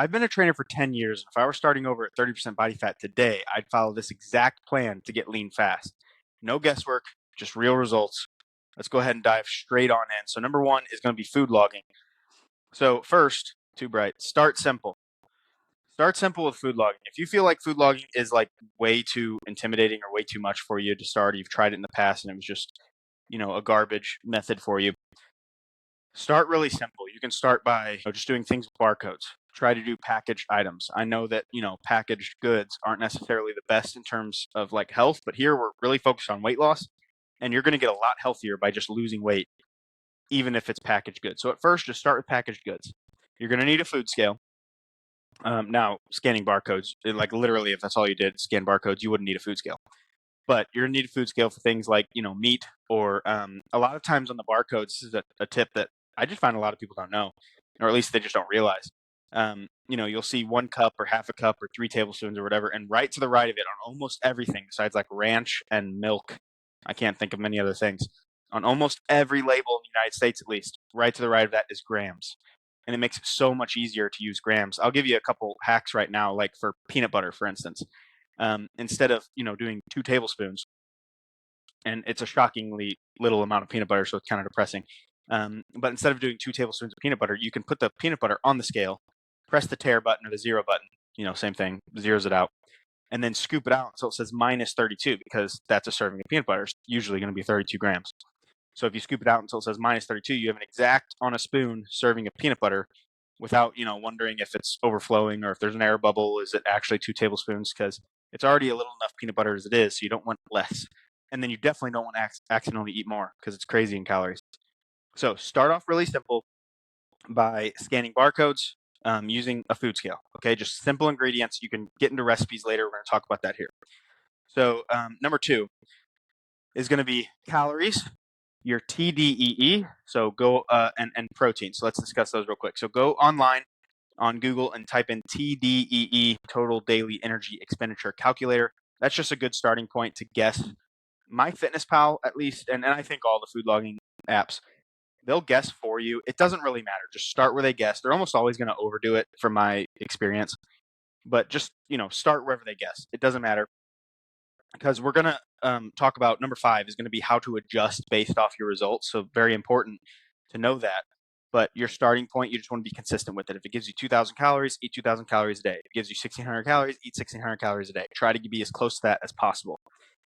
I've been a trainer for 10 years. If I were starting over at 30% body fat today, I'd follow this exact plan to get lean fast. No guesswork, just real results. Let's go ahead and dive straight on in. So number one is going to be food logging. So first, too bright, start simple. Start simple with food logging. If you feel like food logging is like way too intimidating or way too much for you to start, you've tried it in the past and it was just, a garbage method for you. Start really simple. You can start by just doing things with barcodes. Try to do packaged items. I know that, packaged goods aren't necessarily the best in terms of like health, but here we're really focused on weight loss and you're going to get a lot healthier by just losing weight, even if it's packaged goods. So at first, just start with packaged goods. You're going to need a food scale. Now, scanning barcodes, like literally, if that's all you did, scan barcodes, you wouldn't need a food scale. But you're going to need a food scale for things like, meat or a lot of times on the barcodes, this is a tip that I just find a lot of people don't know, or at least they just don't realize. You'll see 1 cup or half a cup or 3 tablespoons or whatever, and right to the right of it on almost everything besides like ranch and milk, I can't think of many other things. On almost every label in the United States, at least, right to the right of that is grams. And it makes it so much easier to use grams. I'll give you a couple hacks right now, like for peanut butter, for instance. Instead of doing 2 tablespoons, and it's a shockingly little amount of peanut butter, so it's kind of depressing. But instead of doing 2 tablespoons of peanut butter, you can put the peanut butter on the scale, press the tare button or the zero button, same thing, zeros it out, and then scoop it out until it says minus 32 because that's a serving of peanut butter. It's usually going to be 32 grams. So if you scoop it out until it says minus 32, you have an exact on a spoon serving of peanut butter without, wondering if it's overflowing or if there's an air bubble. Is it actually 2 tablespoons? Because it's already a little enough peanut butter as it is, so you don't want less. And then you definitely don't want to accidentally eat more because it's crazy in calories. So start off really simple by scanning barcodes using a food scale. Okay, just simple ingredients. You can get into recipes later. We're going to talk about that here. So number two is going to be calories, your TDEE. So go and protein. So let's discuss those real quick. So go online on Google and type in TDEE, Total Daily Energy Expenditure Calculator. That's just a good starting point to guess. MyFitnessPal, at least, and I think all the food logging apps, they'll guess for you. It doesn't really matter. Just start where they guess. They're almost always going to overdo it from my experience, but just, start wherever they guess. It doesn't matter because we're going to talk about number 5 is going to be how to adjust based off your results. So very important to know that. But your starting point, you just want to be consistent with it. If it gives you 2,000 calories, eat 2,000 calories a day. If it gives you 1,600 calories, eat 1,600 calories a day. Try to be as close to that as possible.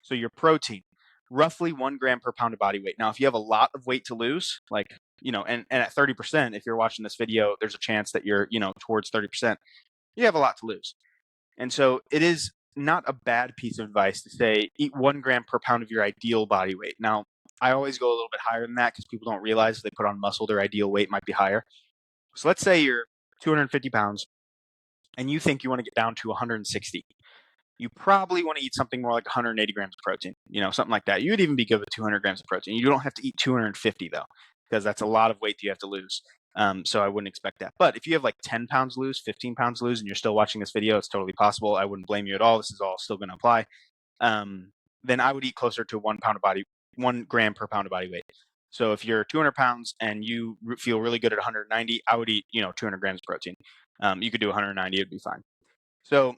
So your protein, roughly 1 gram per pound of body weight. Now, if you have a lot of weight to lose, like, and at 30%, if you're watching this video, there's a chance that you're, towards 30%, you have a lot to lose. And so it is not a bad piece of advice to say, eat 1 gram per pound of your ideal body weight. Now, I always go a little bit higher than that because people don't realize if they put on muscle, their ideal weight might be higher. So let's say you're 250 pounds and you think you want to get down to 160. You probably want to eat something more like 180 grams of protein, something like that. You would even be good with 200 grams of protein. You don't have to eat 250 though, because that's a lot of weight that you have to lose. So I wouldn't expect that. But if you have like 10 pounds lose, 15 pounds lose, and you're still watching this video, it's totally possible. I wouldn't blame you at all. This is all still going to apply. Then I would eat closer to 1 gram per pound of body weight. So if you're 200 pounds and you feel really good at 190, I would eat, 200 grams of protein. You could do 190, it'd be fine. So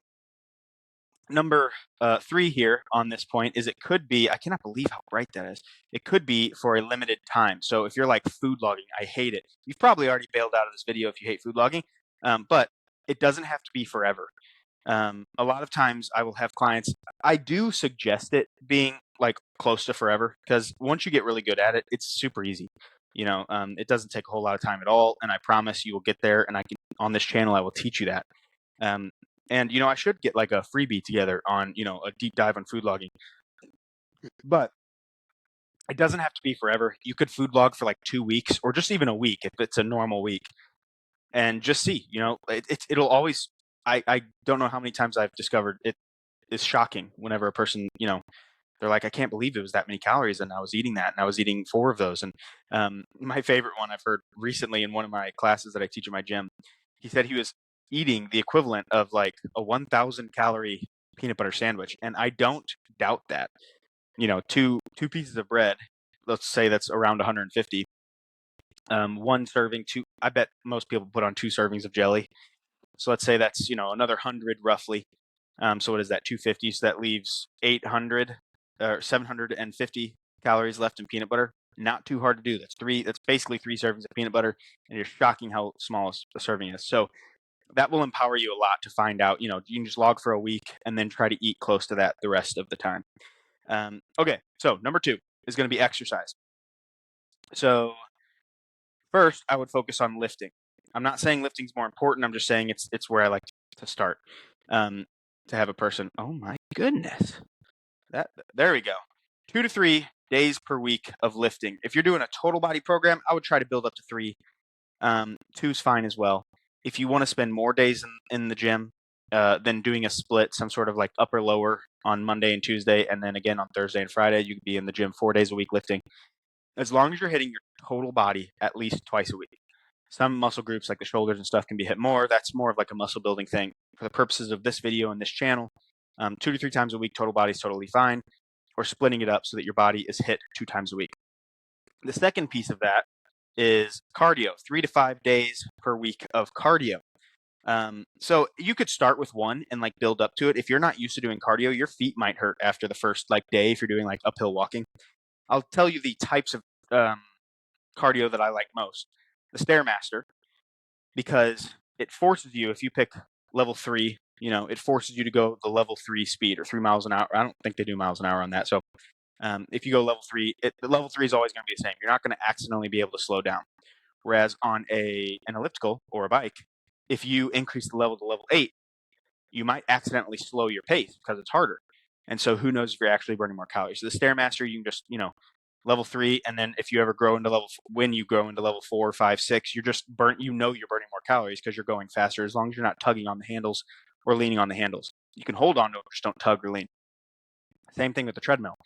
number 3 here on this point is it could be, I cannot believe how bright that is. It could be for a limited time. So if you're like food logging, I hate it. You've probably already bailed out of this video if you hate food logging, but it doesn't have to be forever. A lot of times I will have clients, I do suggest it being like close to forever because once you get really good at it, it's super easy. It doesn't take a whole lot of time at all. And I promise you will get there. And on this channel, I will teach you that. And, I should get like a freebie together on, a deep dive on food logging. But it doesn't have to be forever. You could food log for like 2 weeks or just even a week if it's a normal week. And just see, it'll always, I don't know how many times I've discovered it is shocking whenever a person, they're like, I can't believe it was that many calories and I was eating that and I was eating 4 of those. And my favorite one I've heard recently in one of my classes that I teach at my gym, he said he was eating the equivalent of like a 1,000 calorie peanut butter sandwich. And I don't doubt that, two pieces of bread, let's say that's around 150. 1 serving, I bet most people put on 2 servings of jelly. So let's say that's, another 100 roughly. So what is that, 250? So that leaves 800 or 750 calories left in peanut butter. Not too hard to do. That's basically 3 servings of peanut butter, and you're shocking how small a serving is. So that will empower you a lot to find out, you can just log for a week and then try to eat close to that the rest of the time. Okay, so number 2 is going to be exercise. So first, I would focus on lifting. I'm not saying lifting's more important. I'm just saying it's where I like to start. To have a person. Oh my goodness, there we go. 2 to 3 days per week of lifting. If you're doing a total body program, I would try to build up to 3. 2's fine as well. If you want to spend more days in the gym, then doing a split, some sort of like upper lower on Monday and Tuesday, and then again on Thursday and Friday, you could be in the gym 4 days a week lifting. As long as you're hitting your total body at least twice a week. Some muscle groups like the shoulders and stuff can be hit more. That's more of like a muscle building thing. For the purposes of this video and this channel, 2 to 3 times a week, total body is totally fine. Or splitting it up so that your body is hit 2 times a week. The second piece of that is cardio, 3 to 5 days per week of cardio. So you could start with 1 and like build up to it. If you're not used to doing cardio, your feet might hurt after the first like day if you're doing like uphill walking. I'll tell you the types of cardio that I like most. The Stairmaster, because it forces you, if you pick level 3, it forces you to go the level 3 speed or 3 miles an hour. I don't think they do miles an hour on that. So if you go level 3, the level 3 is always going to be the same. You're not going to accidentally be able to slow down. Whereas on an elliptical or a bike, if you increase the level to level 8, you might accidentally slow your pace because it's harder. And so who knows if you're actually burning more calories. So the Stairmaster, you can just, level 3, and then if you ever grow into when you grow into level 4, 5, 6, you're just you're burning more calories because you're going faster, as long as you're not tugging on the handles or leaning on the handles. You can hold on to it, just don't tug or lean. Same thing with the treadmill.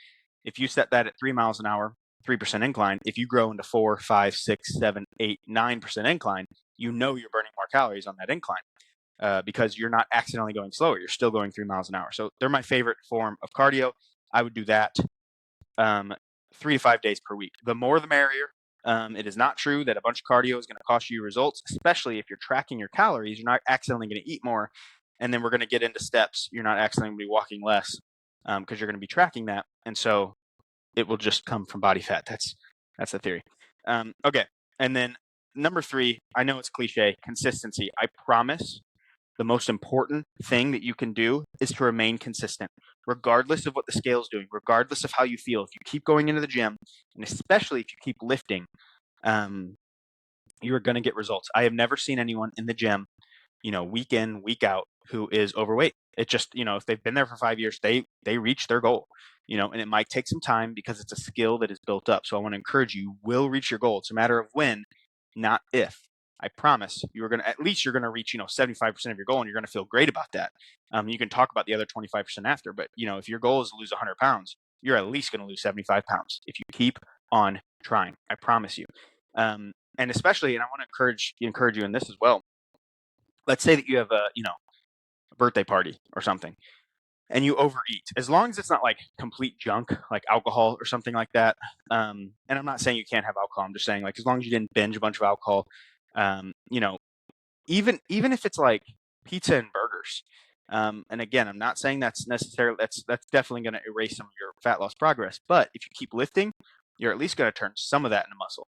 If you set that at 3 miles an hour, 3% incline, if you grow into 4, 5, 6, 7, 8, 9% incline, you're burning more calories on that incline. Because you're not accidentally going slower. You're still going 3 miles an hour. So they're my favorite form of cardio. I would do that 3 to 5 days per week. The more the merrier. It is not true that a bunch of cardio is going to cost you results, especially if you're tracking your calories. You're not accidentally going to eat more. And then we're going to get into steps. You're not accidentally going to be walking less because you're going to be tracking that. And so it will just come from body fat. That's the theory. Okay. And then number 3, I know it's cliche, consistency. I promise the most important thing that you can do is to remain consistent, regardless of what the scale is doing, regardless of how you feel. If you keep going into the gym, and especially if you keep lifting, you're going to get results. I have never seen anyone in the gym, week in, week out, who is overweight. It just, if they've been there for 5 years, they reach their goal, and it might take some time because it's a skill that is built up. So I want to encourage you will reach your goal. It's a matter of when, not if. I promise you're going to reach, 75% of your goal, and you're going to feel great about that. You can talk about the other 25% after, but if your goal is to lose 100 pounds, you're at least going to lose 75 pounds if you keep on trying. I promise you. And especially, and I want to encourage you in this as well. Let's say that you have a birthday party or something, and you overeat. As long as it's not like complete junk, like alcohol or something like that. And I'm not saying you can't have alcohol. I'm just saying, like, as long as you didn't binge a bunch of alcohol, even if it's like pizza and burgers. And again, I'm not saying that's necessarily that's definitely going to erase some of your fat loss progress. But if you keep lifting, you're at least going to turn some of that into muscle.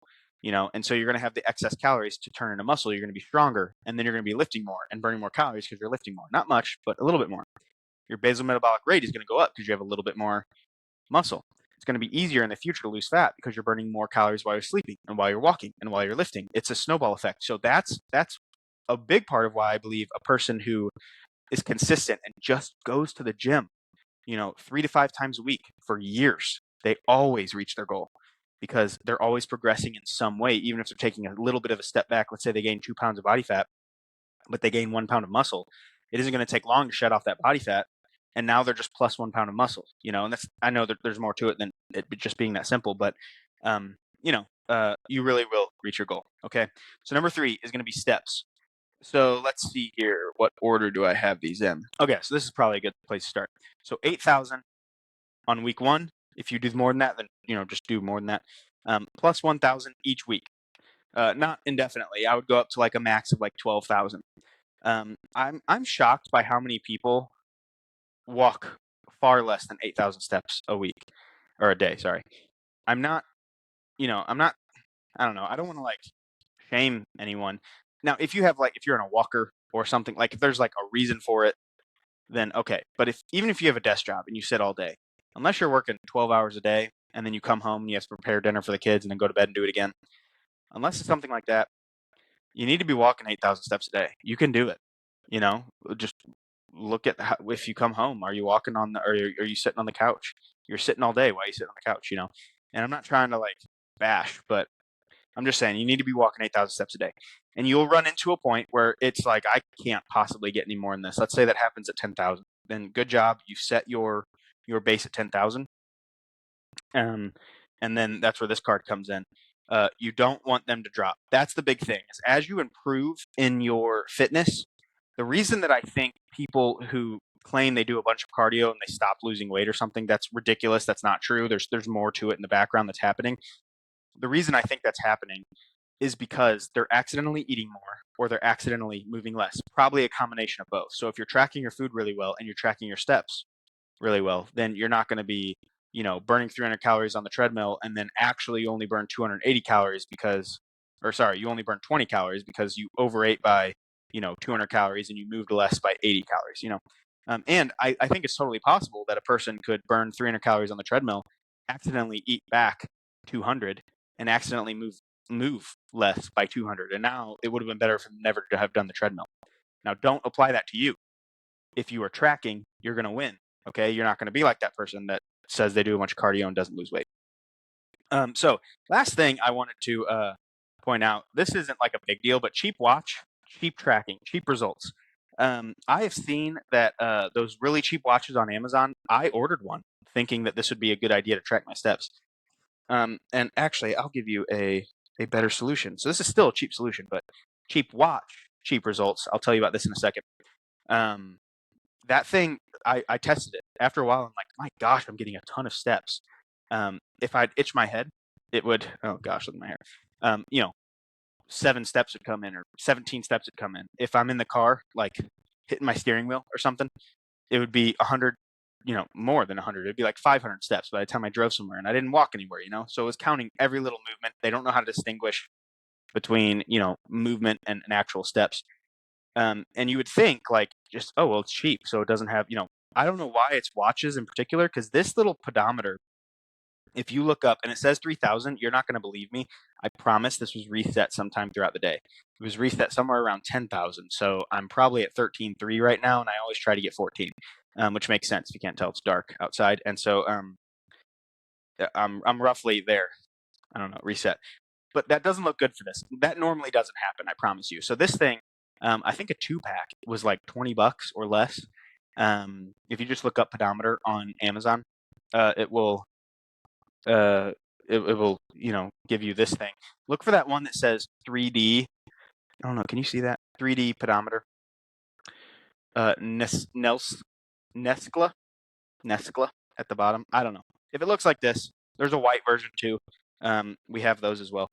And so you're going to have the excess calories to turn into muscle. You're going to be stronger, and then you're going to be lifting more and burning more calories because you're lifting more. Not much, but a little bit more. Your basal metabolic rate is going to go up because you have a little bit more muscle. It's going to be easier in the future to lose fat because you're burning more calories while you're sleeping and while you're walking and while you're lifting. It's a snowball effect. So that's a big part of why I believe a person who is consistent and just goes to the gym, 3 to 5 times a week for years, they always reach their goal because they're always progressing in some way, even if they're taking a little bit of a step back. Let's say they gain 2 pounds of body fat, but they gain 1 pound of muscle. It isn't going to take long to shed off that body fat. And now they're just plus 1 pound of muscle, and I know that there's more to it than it just being that simple, but, you really will reach your goal. Okay. So number 3 is going to be steps. So let's see here. What order do I have these in? Okay. So this is probably a good place to start. So 8,000 on week 1. If you do more than that, then, just do more than that. Plus 1,000 each week. Not indefinitely. I would go up to like a max of like 12,000. I'm shocked by how many people walk far less than 8,000 steps a week or a day. Sorry, I'm not. I'm not. I don't know. I don't want to like shame anyone. Now, if you have like if you're in a walker or something, like if there's like a reason for it, then okay. But if even if you have a desk job and you sit all day, unless you're working 12 hours a day and then you come home and you have to prepare dinner for the kids and then go to bed and do it again, unless it's something like that, you need to be walking 8,000 steps a day. You can do it. You know, just look at how, if you come home, are you walking on the, or are you sitting on the couch? You're sitting all day. Why are you sitting on the couch? And I'm not trying to like bash, but I'm just saying you need to be walking 8,000 steps a day. And you'll run into a point where it's like, I can't possibly get any more than this. Let's say that happens at 10,000. Then good job. You set your base at 10,000. And then that's where this card comes in. You don't want them to drop. That's the big thing is as you improve in your fitness, the reason that I think people who claim they do a bunch of cardio and they stop losing weight or something, that's ridiculous. That's not true. There's more to it in the background that's happening. The reason I think that's happening is because they're accidentally eating more or they're accidentally moving less. Probably a combination of both. So if you're tracking your food really well and you're tracking your steps really well, then you're not going to be, burning 300 calories on the treadmill and then actually you only burn 280 calories because, or sorry, you only burn 20 calories because you overate by, 200 calories and you moved less by 80 calories. And I think it's totally possible that a person could burn 300 calories on the treadmill, accidentally eat back 200 and accidentally move less by 200. And now it would have been better for them never to have done the treadmill. Now, don't apply that to you. If you are tracking, you're going to win. Okay. You're not going to be like that person that says they do a bunch of cardio and doesn't lose weight. So last thing I wanted to point out, this isn't like a big deal, but cheap watch, cheap tracking, cheap results. I have seen that those really cheap watches on Amazon, I ordered one thinking that this would be a good idea to track my steps. And actually, I'll give you a better solution. So this is still a cheap solution, but cheap watch, cheap results. I'll tell you about this in a second. Um, that thing, I tested it. After a while, I'm like, my gosh, I'm getting a ton of steps. If I'd itch my head, it would, oh gosh, look at my hair. 7 steps would come in or 17 steps would come in. If I'm in the car, like hitting my steering wheel or something, it would be 100, more than 100. It'd be like 500 steps by the time I drove somewhere and I didn't walk anywhere. So it was counting every little movement. They don't know how to distinguish between, movement and actual steps. And you would think like just, oh, well, it's cheap. So it doesn't have, I don't know why it's watches in particular, because this little pedometer, if you look up and it says 3,000, you're not going to believe me. I promise this was reset sometime throughout the day. It was reset somewhere around 10,000. So I'm probably at 13.3 right now. And I always try to get 14, which makes sense. If you can't tell, it's dark outside. And so I'm roughly there. I don't know, reset. But that doesn't look good for this. That normally doesn't happen, I promise you. So this thing, I think a 2-pack was like $20 or less. If you just look up pedometer on Amazon, it will it will give you this thing. Look for that one that says 3D. I don't know. Can you see that 3D pedometer? Neskla at the bottom. I don't know if it looks like this. There's a white version too. We have those as well.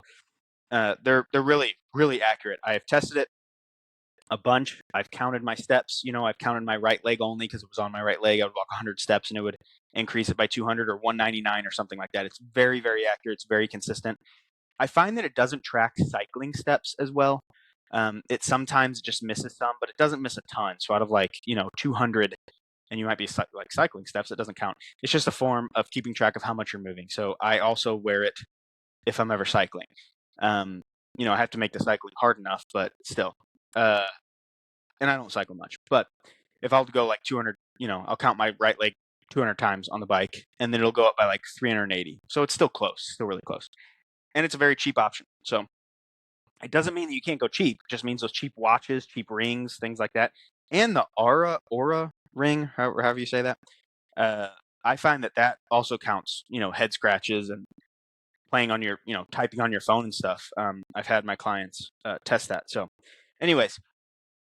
They're really really accurate. I have tested it a bunch. I've counted my steps. I've counted my right leg only because it was on my right leg. I would walk 100 steps and it would increase it by 200 or 199 or something like that. It's very, very accurate. It's very consistent. I find that it doesn't track cycling steps as well. It sometimes just misses some, but it doesn't miss a ton. So out of 200, and you might be like cycling steps, it doesn't count. It's just a form of keeping track of how much you're moving. So I also wear it if I'm ever cycling. I have to make the cycling hard enough, but still. And I don't cycle much, but if I'll go like 200, I'll count my right leg 200 times on the bike and then it'll go up by like 380. So it's still close, still really close. And it's a very cheap option. So it doesn't mean that you can't go cheap. It just means those cheap watches, cheap rings, things like that. And the Aura ring, however you say that. I find that also counts, head scratches and playing on your, typing on your phone and stuff. I've had my clients test that. So anyways,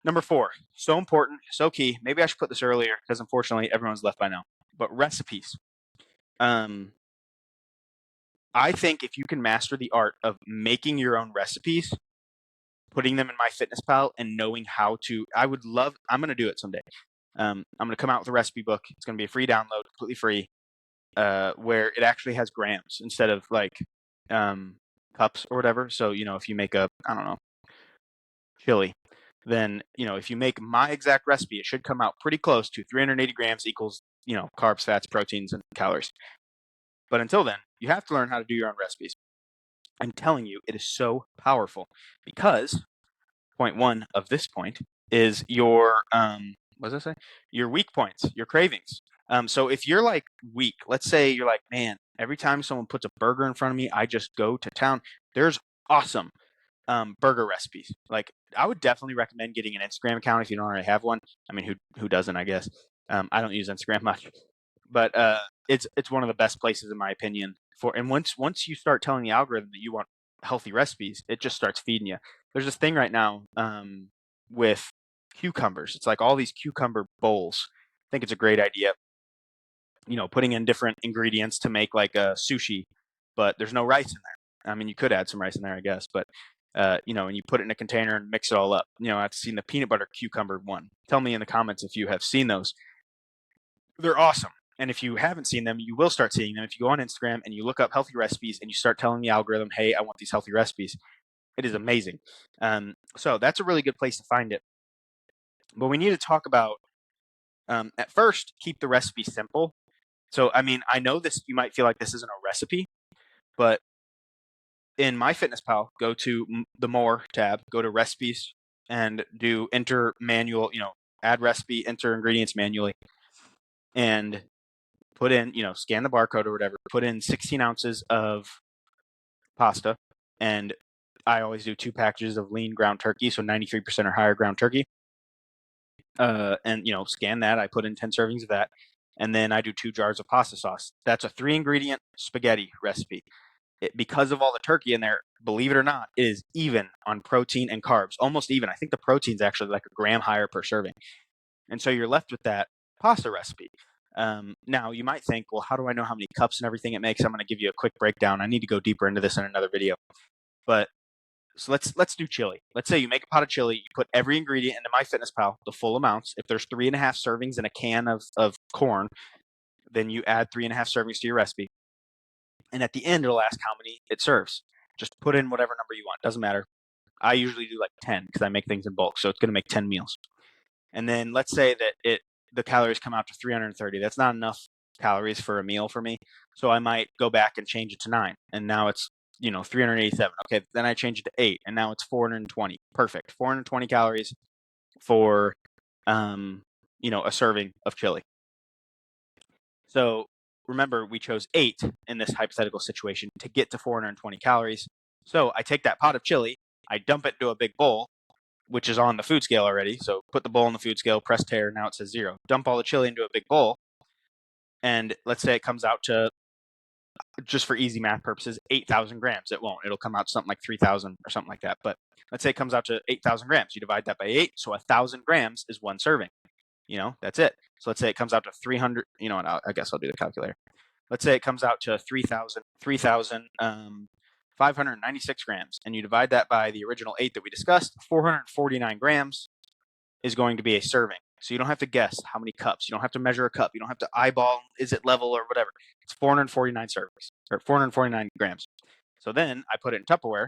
number 4, so important, so key. Maybe I should put this earlier because unfortunately everyone's left by now. But recipes. I think if you can master the art of making your own recipes, putting them in MyFitnessPal and knowing how to. I'm going to do it someday. I'm going to come out with a recipe book. It's going to be a free download, completely free, where it actually has grams instead of like cups or whatever. So, if you make I don't know, chili, then, if you make my exact recipe, it should come out pretty close to 380 grams equals, carbs, fats, proteins, and calories. But until then, you have to learn how to do your own recipes. I'm telling you, it is so powerful because point one of this point is your what does I say? Your weak points, your cravings. So if you're like weak, let's say you're like, man, every time someone puts a burger in front of me, I just go to town. There's awesome burger recipes. Like, I would definitely recommend getting an Instagram account if you don't already have one. I mean, who doesn't? I guess. I don't use Instagram much, but it's one of the best places in my opinion for. And once you start telling the algorithm that you want healthy recipes, it just starts feeding you. There's this thing right now with cucumbers. It's like all these cucumber bowls. I think it's a great idea. Putting in different ingredients to make like a sushi, but there's no rice in there. I mean, you could add some rice in there, I guess, but and you put it in a container and mix it all up. I've seen the peanut butter cucumber one. Tell me in the comments if you have seen those. They're awesome. And if you haven't seen them, you will start seeing them. If you go on Instagram and you look up healthy recipes and you start telling the algorithm, hey, I want these healthy recipes, it is amazing. So that's a really good place to find it. But we need to talk about, at first, keep the recipe simple. So, I mean, I know this, you might feel like this isn't a recipe, but in MyFitnessPal, go to the More tab, go to recipes, and do enter manual, add recipe, enter ingredients manually, and put in, scan the barcode or whatever, put in 16 ounces of pasta. And I always do 2 packages of lean ground turkey, so 93% or higher ground turkey. And, scan that. I put in 10 servings of that. And then I do 2 jars of pasta sauce. That's a 3-ingredient spaghetti recipe. Because of all the turkey in there, believe it or not, it is even on protein and carbs, almost even. I think the protein's actually like a gram higher per serving. And so you're left with that pasta recipe. Now, you might think, well, how do I know how many cups and everything it makes? I'm going to give you a quick breakdown. I need to go deeper into this in another video. But so let's do chili. Let's say you make a pot of chili. You put every ingredient into MyFitnessPal, the full amounts. If there's 3.5 servings in a can of corn, then you add 3.5 servings to your recipe. And at the end, it'll ask how many it serves. Just put in whatever number you want. Doesn't matter. I usually do like 10 because I make things in bulk. So it's going to make 10 meals. And then let's say that the calories come out to 330. That's not enough calories for a meal for me. So I might go back and change it to 9. And now it's, 387. Okay, then I change it to 8. And now it's 420. Perfect. 420 calories for, a serving of chili. So remember, we chose 8 in this hypothetical situation to get to 420 calories. So I take that pot of chili, I dump it into a big bowl, which is on the food scale already. So put the bowl on the food scale, press tare, now it says 0. Dump all the chili into a big bowl, and let's say it comes out to, just for easy math purposes, 8,000 grams. It won't. It'll come out to something like 3,000 or something like that. But let's say it comes out to 8,000 grams. You divide that by 8, so 1,000 grams is 1 serving. That's it. So let's say it comes out to 300, and I guess I'll do the calculator. Let's say it comes out to 3,596 grams, and you divide that by the original 8 that we discussed. 449 grams is going to be a serving. So you don't have to guess how many cups. You don't have to measure a cup. You don't have to eyeball, is it level or whatever. It's 449 servings, or 449 grams. So then I put it in Tupperware,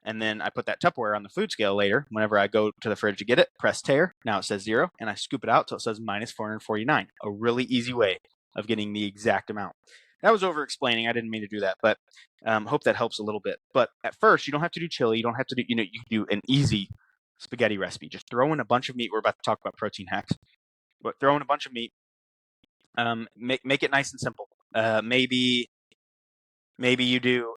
and then I put that Tupperware on the food scale later. Whenever I go to the fridge to get it, press tare. Now it says 0, and I scoop it out till it says minus 449. A really easy way of getting the exact amount. That was over explaining. I didn't mean to do that, but hope that helps a little bit. But at first, you don't have to do chili. You don't have to do, you do an easy spaghetti recipe. Just throw in a bunch of meat. We're about to talk about protein hacks, but throw in a bunch of meat. Make it nice and simple. Maybe you do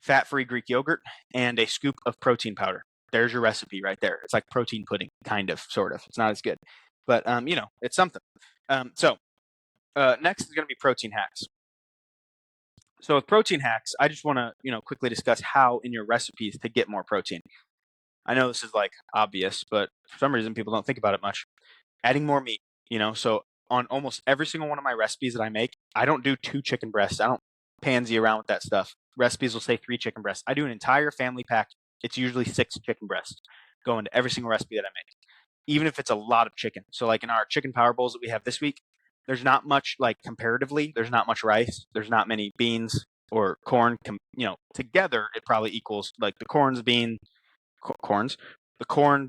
fat-free Greek yogurt and a scoop of protein powder. There's your recipe right there. It's like protein pudding, kind of, sort of. It's not as good, but it's something. So next is going to be protein hacks. So with protein hacks, I just want to quickly discuss how in your recipes to get more protein. I know this is like obvious, but for some reason people don't think about it much. Adding more meat, so on almost every single one of my recipes that I make, I don't do 2 chicken breasts. I don't pansy around with that stuff. Recipes will say 3 chicken breasts. I do an entire family pack it's usually 6 chicken breasts go into every single recipe that I make, even if it's a lot of chicken. So like in our chicken power bowls that we have this week, there's not much, like comparatively, there's not much rice, there's not many beans or corn. Together it probably equals like the corn,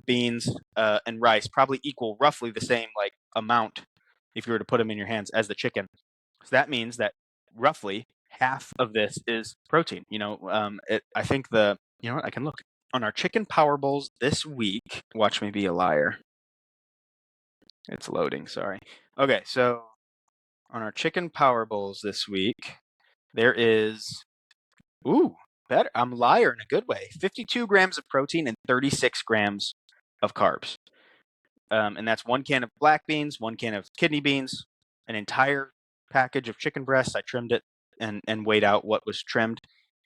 beans, and rice probably equal roughly the same like amount if you were to put them in your hands as the chicken. So that means that roughly half of this is protein. I think I can look on our chicken power bowls this week. Watch me be a liar. It's loading. Sorry. Okay, so on our chicken power bowls this week, there is better. I'm a liar in a good way. 52 grams of protein and 36 grams of carbs. And that's 1 can of black beans, 1 can of kidney beans, an entire package of chicken breasts. I trimmed it and weighed out what was trimmed.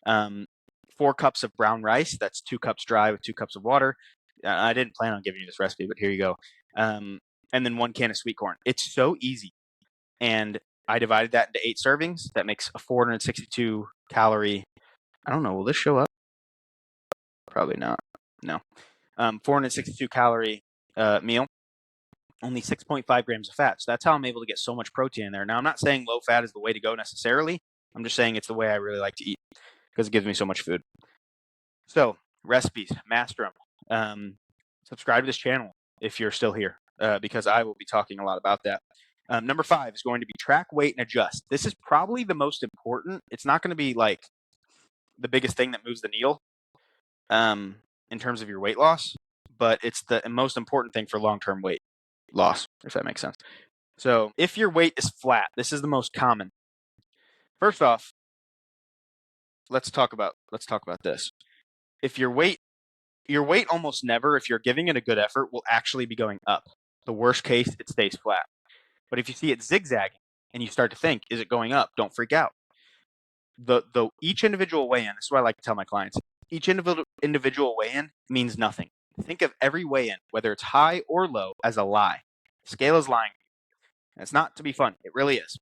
4 cups of brown rice. That's 2 cups dry with 2 cups of water. I didn't plan on giving you this recipe, but here you go. And then 1 can of sweet corn. It's so easy. And I divided that into 8 servings. That makes a 462 calorie. I don't know. Will this show up? Probably not. No. 462 calorie meal. Only 6.5 grams of fat. So that's how I'm able to get so much protein in there. Now, I'm not saying low fat is the way to go necessarily. I'm just saying it's the way I really like to eat because it gives me so much food. So, recipes, master them. Subscribe to this channel if you're still here because I will be talking a lot about that. Number 5 is going to be track, weight, and adjust. This is probably the most important. It's not going to be like the biggest thing that moves the needle in terms of your weight loss, but it's the most important thing for long-term weight loss, if that makes sense. So if your weight is flat, this is the most common. First off, let's talk about this. If your weight almost never, if you're giving it a good effort, will actually be going up. The worst case, it stays flat. But if you see it zigzagging and you start to think, is it going up? Don't freak out. Each individual weigh-in, this is what I like to tell my clients, each individual weigh-in means nothing. Think of every weigh-in, whether it's high or low, as a lie. The scale is lying. And it's not to be fun. It really is.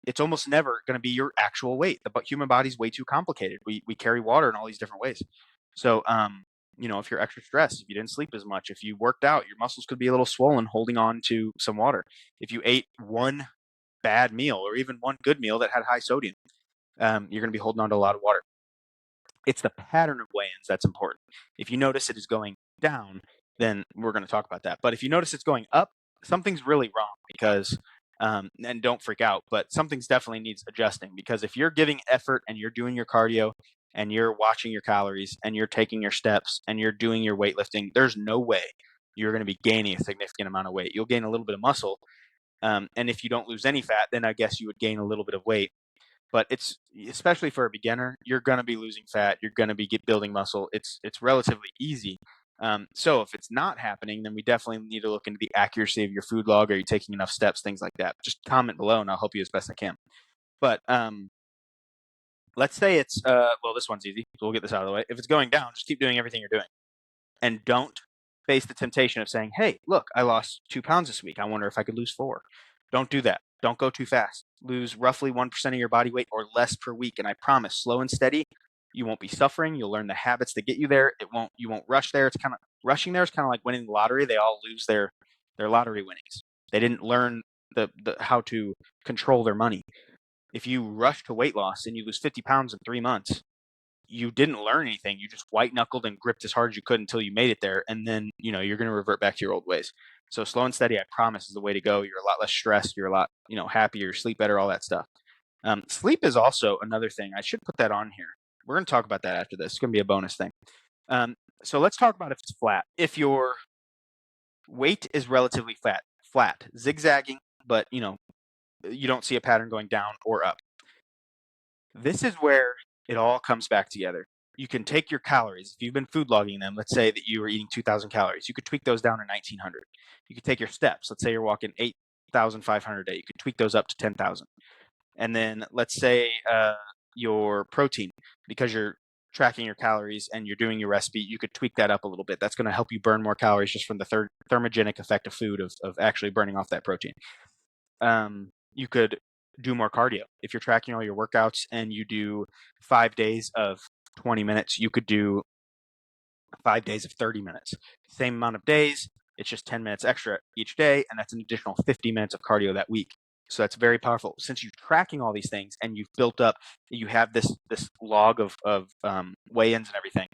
It's almost never going to be your actual weight. The human body's way too complicated. We carry water in all these different ways. So, if you're extra stressed, if you didn't sleep as much, if you worked out, your muscles could be a little swollen holding on to some water. If you ate one bad meal or even one good meal that had high sodium, you're going to be holding on to a lot of water. It's the pattern of weigh-ins that's important. If you notice it is going down, then we're going to talk about that. But if you notice it's going up, something's really wrong because, and don't freak out, but something's definitely needs adjusting because if you're giving effort and you're doing your cardio and you're watching your calories and you're taking your steps and you're doing your weightlifting, there's no way you're going to be gaining a significant amount of weight. You'll gain a little bit of muscle. And if you don't lose any fat, then I guess you would gain a little bit of weight. But it's especially for a beginner, you're going to be losing fat. You're going to be building muscle. It's relatively easy. So if it's not happening, then we definitely need to look into the accuracy of your food log. Are you taking enough steps? Things like that. Just comment below, and I'll help you as best I can. But let's say it's this one's easy. So we'll get this out of the way. If it's going down, just keep doing everything you're doing, and don't face the temptation of saying, "Hey, look, I lost 2 pounds this week. I wonder if I could lose 4." Don't do that. Don't go too fast. Lose roughly 1% of your body weight or less per week. And I promise, slow and steady, you won't be suffering. You'll learn the habits that get you there. You won't rush there. Rushing there is kind of like winning the lottery. They all lose their lottery winnings. They didn't learn the how to control their money. If you rush to weight loss and you lose 50 pounds in 3 months, you didn't learn anything. You just white knuckled and gripped as hard as you could until you made it there. And then, you're going to revert back to your old ways. So slow and steady, I promise, is the way to go. You're a lot less stressed. You're a lot, happier, sleep better, all that stuff. Sleep is also another thing. I should put that on here. We're going to talk about that after this. It's going to be a bonus thing. So let's talk about if it's flat. If your weight is relatively flat, zigzagging, but, you don't see a pattern going down or up. This is where it all comes back together. You can take your calories. If you've been food logging them, let's say that you were eating 2,000 calories. You could tweak those down to 1,900. You could take your steps. Let's say you're walking 8,500 a day. You could tweak those up to 10,000. And then let's say your protein, because you're tracking your calories and you're doing your recipe, you could tweak that up a little bit. That's going to help you burn more calories just from the thermogenic effect of food of actually burning off that protein. You could do more cardio. If you're tracking all your workouts and you do 5 days of 20 minutes, you could do 5 days of 30 minutes. Same amount of days, it's just 10 minutes extra each day, and that's an additional 50 minutes of cardio that week. So that's very powerful. Since you're tracking all these things and you've built up, you have this log of weigh-ins and everything,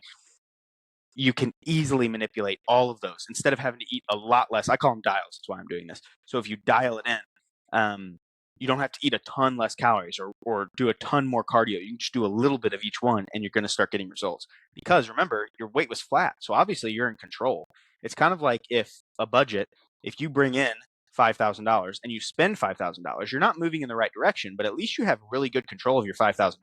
you can easily manipulate all of those instead of having to eat a lot less. I call them dials. That's why I'm doing this. So if you dial it in, you don't have to eat a ton less calories or do a ton more cardio. You can just do a little bit of each one and you're going to start getting results. Because remember, your weight was flat. So obviously you're in control. It's kind of like if you bring in $5,000 and you spend $5,000, you're not moving in the right direction, but at least you have really good control of your $5,000.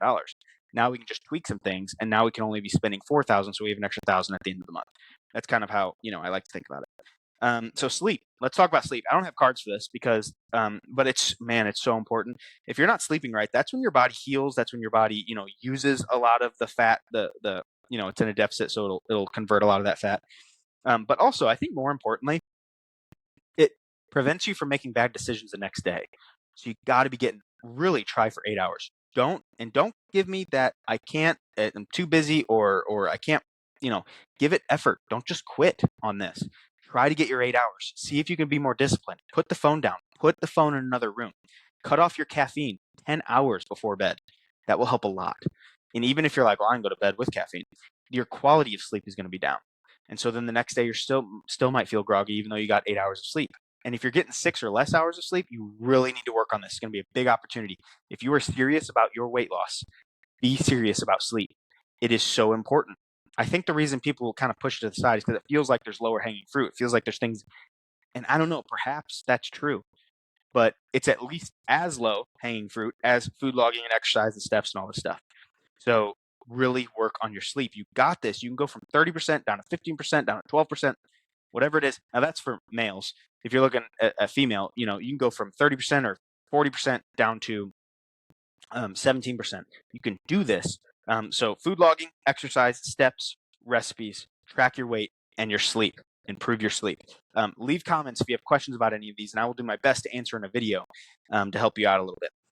Now we can just tweak some things, and now we can only be spending 4,000, so we have an extra 1,000 at the end of the month. That's kind of how I like to think about it. So sleep. Let's talk about sleep. I don't have cards for this because, but it's so important. If you're not sleeping right, that's when your body heals. That's when your body, uses a lot of the fat. It's in a deficit, so it'll convert a lot of that fat. But also, I think more importantly, it prevents you from making bad decisions the next day. So you got to be really try for 8 hours. Don't give me that I can't, I'm too busy or I can't, give it effort. Don't just quit on this. Try to get your 8 hours. See if you can be more disciplined. Put the phone down. Put the phone in another room. Cut off your caffeine 10 hours before bed. That will help a lot. And even if you're like, well, I can go to bed with caffeine, your quality of sleep is going to be down. And so then the next day you're still might feel groggy even though you got 8 hours of sleep. And if you're getting 6 or less hours of sleep, you really need to work on this. It's going to be a big opportunity. If you are serious about your weight loss, be serious about sleep. It is so important. I think the reason people will kind of push it to the side is because it feels like there's lower hanging fruit. It feels like there's things, and I don't know, perhaps that's true, but it's at least as low hanging fruit as food logging and exercise and steps and all this stuff. So really work on your sleep. You got this. You can go from 30% down to 15%, down to 12%, whatever it is. Now that's for males. If you're looking at a female, you can go from 30% or 40% down to 17%. You can do this. So food logging, exercise, steps, recipes, track your weight and your sleep. Improve your sleep. Leave comments if you have questions about any of these, and I will do my best to answer in a video to help you out a little bit.